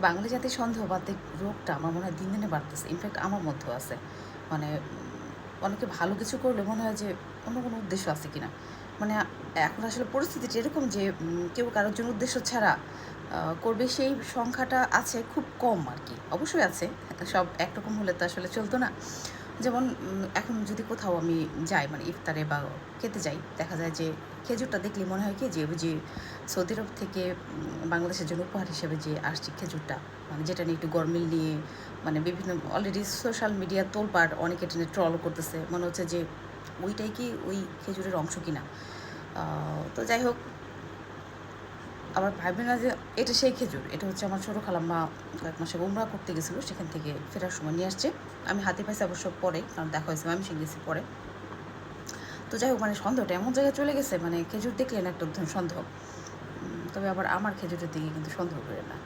বাঙালি জাতির সন্দেহবাদের রোগটা আমার মনে হয় দিন দিনে বাড়তেছে। ইনফ্যাক্ট আমার মধ্যেও আছে। মানে অনেকে ভালো কিছু করলে মনে হয় যে অন্য কোনো উদ্দেশ্য আছে কিনা। মানে এখন আসলে পরিস্থিতিটা এরকম যে কেউ কারোর জন্য উদ্দেশ্য ছাড়া করবে সেই সংখ্যাটা আছে খুব কম আর কি। অবশ্যই আছে, সব একরকম হলে তো আসলে চলতো না। যেমন এখন যদি কোথাও আমি যাই মানে ইফতারে বা খেতে যাই, দেখা যায় যে খেজুরটা দেখলে মনে হয় কি যে ওই যে সৌদি আরব থেকে বাংলাদেশের জন্য উপহার হিসেবে যে আসছে খেজুরটা, মানে যেটা নিয়ে একটু গরমিল নিয়ে মানে বিভিন্ন অলরেডি সোশ্যাল মিডিয়া তোলপাড়, অনেকে এটা নিয়ে ট্রল করতেছে, মনে হচ্ছে যে ওইটাই কি ওই খেজুরের অংশ কিনা। তো যাই হোক, আবার ভাববে না যে এটা সেই খেজুর। এটা হচ্ছে আমার ছোটো খালাম্মা কয়েক মাস আগে উমরা করতে গেছিলো, সেখান থেকে ফেরার সময় নিয়ে আসছে। আমি হাতে পাইছি অবশ্য পরে, কারণ দেখা হয়েছে ময়মনসিংহ গেছি পরে। তো যাই হোক, মানে সন্দেহটা এমন জায়গায় চলে গেছে, মানে খেজুর দেখলেন একটা ধরুন সন্দেহ। তবে আবার আমার খেজুরের দিকে কিন্তু সন্দেহ করে না।